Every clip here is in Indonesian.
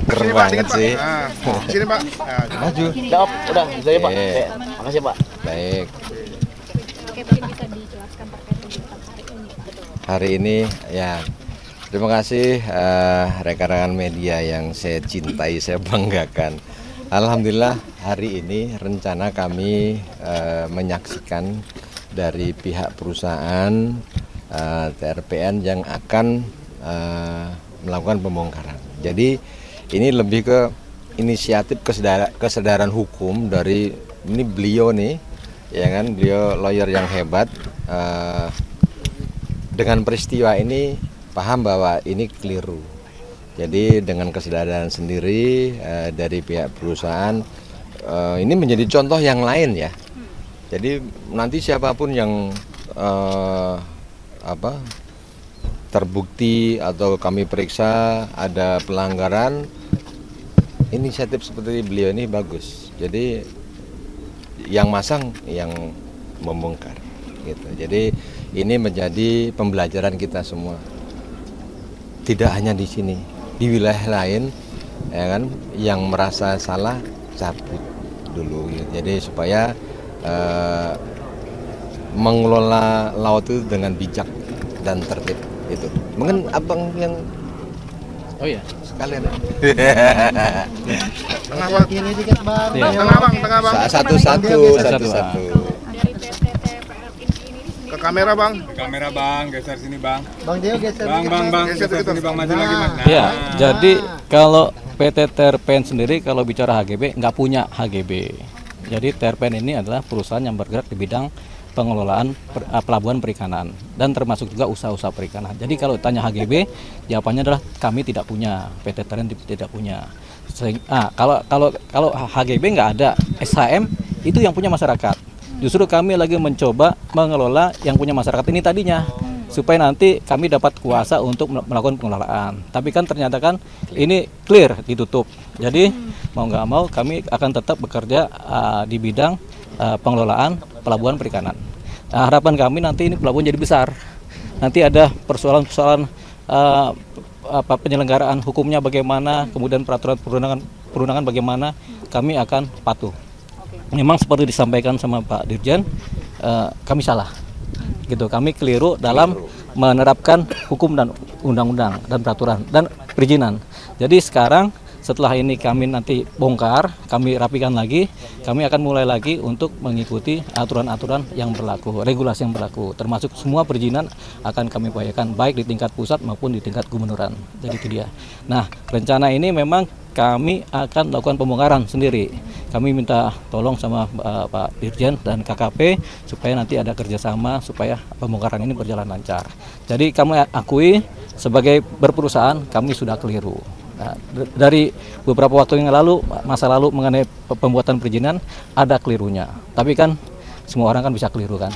Keren banget sih. Sini Pak. Maju. Udah, saya Pak. Makasih Pak. Baik. Oke, mungkin bisa dijelaskan terkait kegiatan hari ini, Pak. Hari ini ya, terima kasih rekan-rekan media yang saya cintai, saya banggakan. Alhamdulillah hari ini rencana kami menyaksikan dari pihak perusahaan TRPN yang akan melakukan pembongkaran. Jadi ini lebih ke inisiatif kesadaran hukum dari ini beliau nih, ya kan, beliau lawyer yang hebat. Dengan peristiwa ini paham bahwa ini keliru. Jadi dengan kesadaran sendiri dari pihak perusahaan ini menjadi contoh yang lain ya. Jadi nanti siapapun yang terbukti atau kami periksa ada pelanggaran, inisiatif seperti beliau ini bagus. Jadi yang masang yang membongkar gitu. Jadi ini menjadi pembelajaran kita semua. Tidak hanya di sini, di wilayah lain ya kan, yang merasa salah cabut dulu gitu. Jadi supaya mengelola laut itu dengan bijak dan tertib itu. Mungkin abang yang sekalian. Tengah Bang. Kiri dikit Bang. Tengah Bang. Satu-satu. Dari PT TPR ini Ke kamera Bang. Kamera Bang, geser sini Bang. Bang Dio geser Bang, dikit, Bang, Bang, Geser geser dikit, sini Bang, maju Nah. lagi Bang. Ya, jadi kalau PT TRPN sendiri kalau bicara HGB nggak punya HGB. Jadi TRPN ini adalah perusahaan yang bergerak di bidang pengelolaan pelabuhan perikanan dan termasuk juga usaha-usaha perikanan. Jadi kalau tanya HGB, jawabannya adalah kami tidak punya, PT TRPN tidak punya. Kalau HGB nggak ada, SHM itu yang punya masyarakat. Justru kami lagi mencoba mengelola yang punya masyarakat ini tadinya, supaya nanti kami dapat kuasa untuk melakukan pengelolaan. Tapi kan ternyata kan ini clear, ditutup. Jadi mau nggak mau kami akan tetap bekerja di bidang pengelolaan pelabuhan perikanan. Nah, harapan kami nanti ini pelabuhan jadi besar. Nanti ada persoalan-persoalan penyelenggaraan hukumnya bagaimana, kemudian peraturan perundangan bagaimana, kami akan patuh. Memang seperti disampaikan sama Pak Dirjen, kami salah. Gitu, kami keliru dalam menerapkan hukum dan undang-undang dan peraturan dan perizinan. Jadi sekarang setelah ini kami nanti bongkar, kami rapikan lagi, kami akan mulai lagi untuk mengikuti aturan-aturan yang berlaku, regulasi yang berlaku, termasuk semua perizinan akan kami upayakan baik di tingkat pusat maupun di tingkat gubernuran. Jadi itu dia. Nah, rencana ini memang kami akan lakukan pembongkaran sendiri. Kami minta tolong sama Pak Dirjen dan KKP supaya nanti ada kerjasama supaya pembongkaran ini berjalan lancar. Jadi kami akui sebagai berperusahaan kami sudah keliru. Nah, dari beberapa waktu yang lalu, masa lalu mengenai pembuatan perizinan ada kelirunya. Tapi kan semua orang kan bisa keliru kan.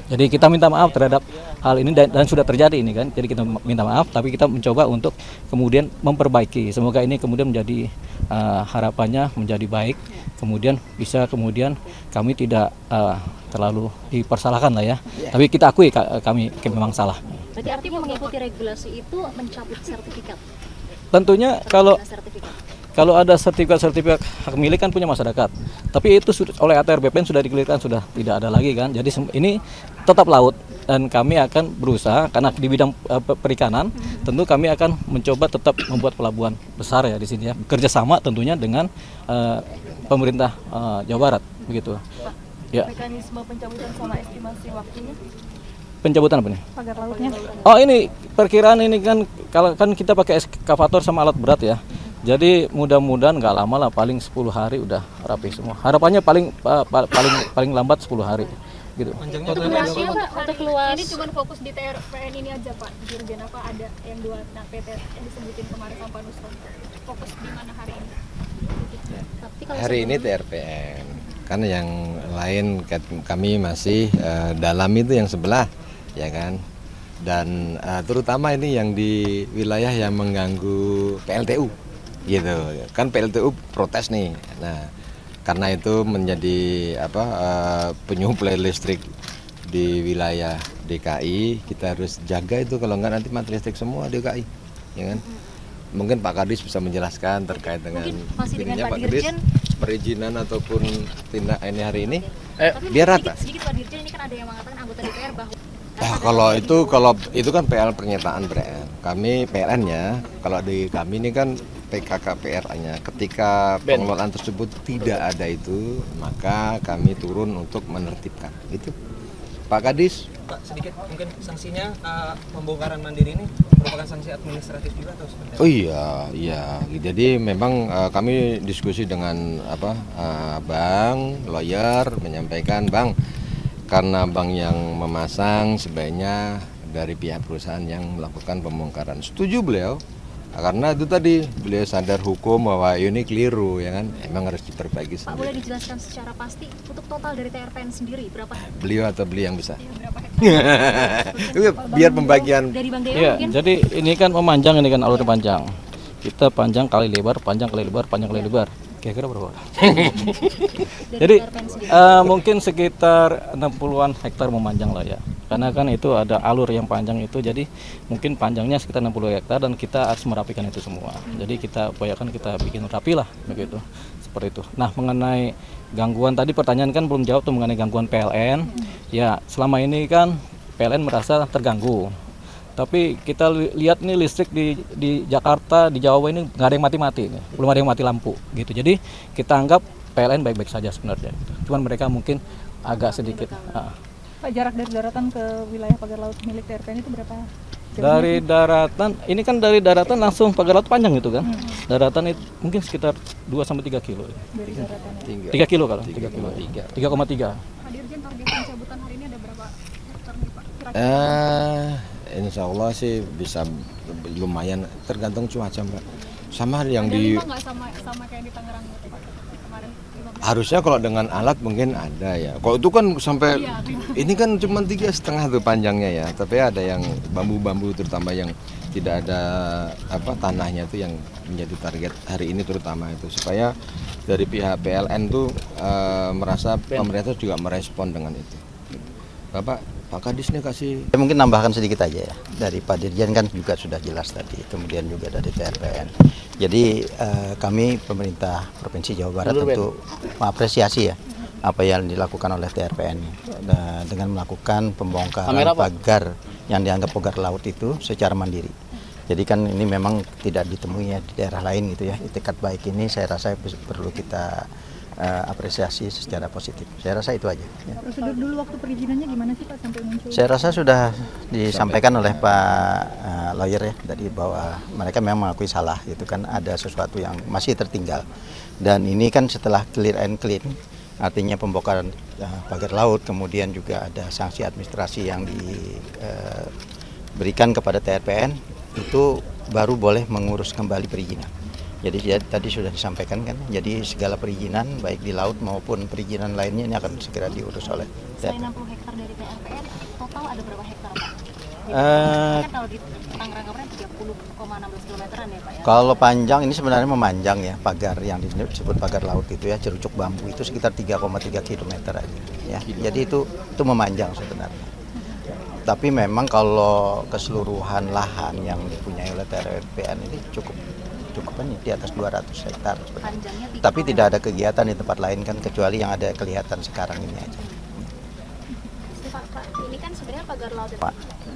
Jadi kita minta maaf terhadap hal ini dan sudah terjadi ini kan. Jadi kita minta maaf, tapi kita mencoba untuk kemudian memperbaiki. Semoga ini kemudian menjadi harapannya menjadi baik. Kemudian bisa kami tidak terlalu dipersalahkan lah ya. Tapi kita akui kami memang salah. Berarti artinya mengikuti regulasi itu mencabut sertifikat. Tentunya kalau ada sertifikat hak milik kan punya masyarakat. Tapi itu oleh ATR BPN sudah dikelirkan, sudah tidak ada lagi kan. Jadi ini tetap laut dan kami akan berusaha karena di bidang perikanan tentu kami akan mencoba tetap membuat pelabuhan besar ya di sini ya. Kerjasama tentunya dengan pemerintah Jawa Barat begitu. Ya. Mekanisme pencabutan sama estimasi waktunya? Pencabutan apa nih? Pagar lautnya. Oh ini perkiraan ini kan kalau kan kita pakai ekskavator sama alat berat ya. Jadi mudah-mudahan nggak lama lah, paling 10 hari udah rapi semua. Harapannya paling lambat 10 hari gitu. Untuk luasnya Pak, untuk luas. Ini cuma fokus di TRPN ini aja Pak. Dirjen apa ada yang dua PT yang disebutin kemarin sama Pak Nusron. Fokus di mana hari ini? Tapi kalau Hari ini TRPN, kan yang lain kami masih dalam itu yang sebelah, ya kan. Dan terutama ini yang di wilayah yang mengganggu PLTU, gitu. Kan PLTU protes nih. Nah, karena itu menjadi penyuplai listrik di wilayah DKI, kita harus jaga itu, kalau enggak nanti mati listrik semua DKI, ya kan. Mungkin Pak Kadis bisa menjelaskan terkait dengan masih dengan ininya, Pak Pak Kadis, Dirjen. perizinan ataupun tindak ini hari ini Tapi biar rata. sedikit Pak Dirjen, ini kan ada yang mengatakan anggota DPR bahwa Kalau itu kan PL pernyataan PLN. Kami PLN-nya, kalau di kami ini kan PKK PRA-nya. Ketika pengelolaan tersebut tidak ada itu, maka kami turun untuk menertibkan. Itu Pak Kadis. Pak, sedikit mungkin sanksinya pembongkaran mandiri ini merupakan sanksi administratif juga atau seperti apa? Oh iya. Jadi memang kami diskusi dengan bank, lawyer, menyampaikan Bang, karena bank yang memasang sebaiknya dari pihak perusahaan yang melakukan pembongkaran. Setuju beliau, karena itu tadi beliau sadar hukum bahwa ini keliru, ya kan, emang harus diperbaiki Pak, boleh dijelaskan secara pasti untuk total dari TRPN sendiri berapa? Beliau atau beli yang besar? Berapa hektar? Biar pembagian. Dari Bang Deo Iya, mungkin? jadi ini kan memanjang, ini kan alurnya panjang. Kita panjang kali lebar, panjang kali lebar, panjang kali lebar. Kira-kira berapa? Jadi mungkin sekitar 60-an hektar memanjang lah ya. Karena kan itu ada alur yang panjang itu, jadi mungkin panjangnya sekitar 60 hektar dan kita harus merapikan itu semua. Jadi kita upayakan kita bikin rapi lah begitu. Seperti itu. Nah, mengenai gangguan tadi pertanyaan kan belum jawab tuh mengenai gangguan PLN. Ya, selama ini kan PLN merasa terganggu. Tapi kita lihat nih listrik di Jakarta, di Jawa ini nggak ada yang mati-mati, belum ada yang mati lampu gitu. Jadi kita anggap PLN baik-baik saja sebenarnya. Cuman mereka mungkin agak sedikit. Pak, jarak dari daratan ke wilayah pagar laut milik TRPN itu berapa? Dari daratan, ini kan dari daratan langsung pagar laut panjang gitu kan. Daratan itu mungkin sekitar 2-3 kilo. Dari daratan. 3 kilo kalau 3 kilo. 3,3. Pak Dirjen, target pencabutan hari ini ada berapa hektar nih Pak? Kira-kira? Insya Allah sih bisa lumayan, tergantung cuaca Mbak. Sama yang Ada di lima nggak sama kayak di Tangerang Pak kemarin? 15. harusnya kalau dengan alat mungkin ada ya. Kalau itu kan sampai ini kan cuma 3,5 tuh panjangnya ya. Tapi ada yang bambu-bambu terutama yang tidak ada tanahnya itu yang menjadi target hari ini terutama itu, supaya dari pihak PLN tuh merasa pemerintah juga merespon dengan itu. Pak Kadis nih kasih. Saya mungkin nambahkan sedikit aja ya, dari Pak Dirjen kan juga sudah jelas tadi, kemudian juga dari TRPN. Jadi kami pemerintah Provinsi Jawa Barat tentu mengapresiasi ya apa yang dilakukan oleh TRPN dengan melakukan pembongkaran pagar yang dianggap pagar laut itu secara mandiri. Jadi kan ini memang tidak ditemui ya di daerah lain gitu ya. Itikat baik ini saya rasa perlu kita apresiasi secara positif. Saya rasa itu aja. Ya. Prosedur dulu waktu perizinannya gimana sih Pak sampai muncul? Saya rasa sudah disampaikan oleh Pak lawyer ya tadi bahwa mereka memang mengakui salah, itu kan ada sesuatu yang masih tertinggal. Dan ini kan setelah clear and clean, artinya pembongkaran pagar laut, kemudian juga ada sanksi administrasi yang diberikan kepada TRPN, itu baru boleh mengurus kembali perizinan. Jadi tadi sudah disampaikan kan, jadi segala perizinan baik di laut maupun perizinan lainnya ini akan segera diurus oleh Selain 60 hektar dari TRPN, total ada berapa hektar Pak? Kan kalau di Tangerang kemarin 30,16 kilometeran ya Pak ya? Kalau panjang ini sebenarnya memanjang ya, pagar yang disebut pagar laut itu ya, cerucuk bambu itu sekitar 3,3 kilometer aja ya. Jadi itu memanjang sebenarnya. Tapi memang kalau keseluruhan lahan yang dipunyai oleh TRPN ini cukup di atas 200 hektar sebenarnya. Tapi tidak ada kegiatan di tempat lain kan, kecuali yang ada kelihatan sekarang ini aja. Pak, ini kan sebenarnya pagar laut. Pak,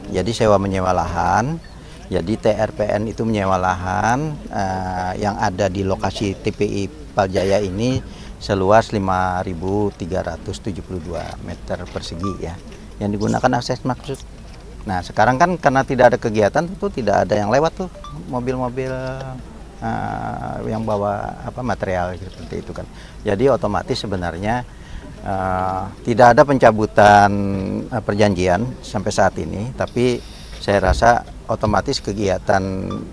jadi sewa menyewa lahan. Jadi TRPN itu menyewa lahan yang ada di lokasi TPI Paljaya ini seluas 5.372 meter persegi ya. Yang digunakan akses maksud Nah sekarang kan karena tidak ada kegiatan tentu tidak ada yang lewat tuh mobil-mobil yang bawa material seperti itu kan. Jadi otomatis sebenarnya tidak ada pencabutan perjanjian sampai saat ini, tapi saya rasa otomatis kegiatan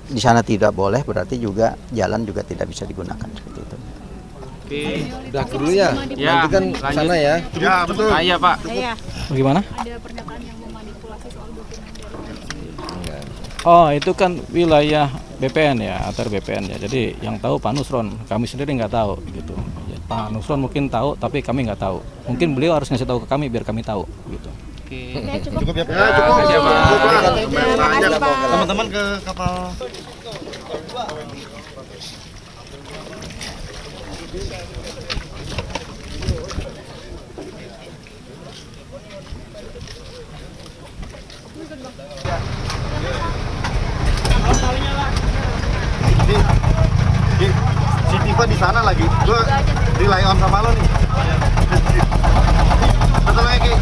di sana tidak boleh, berarti juga jalan juga tidak bisa digunakan seperti itu. Udah dulu ya, nanti kan sana ya. Ya betul. Iya Pak. Bagaimana? Ada pernyataan yang memanipulasi soal dokumen dari Oh, itu kan wilayah BPN ya, antar BPN ya. Jadi yang tahu Pak Nusron, kami sendiri nggak tahu gitu. Ya, Pak Nusron mungkin tahu, tapi kami nggak tahu. Mungkin beliau harus ngasih tahu ke kami biar kami tahu gitu. Cukup ya Pak. Ya, cukup. Teman-teman ke kapal. Si Tifa di sana lagi. Gue di layon sama lo nih. Betul lagi.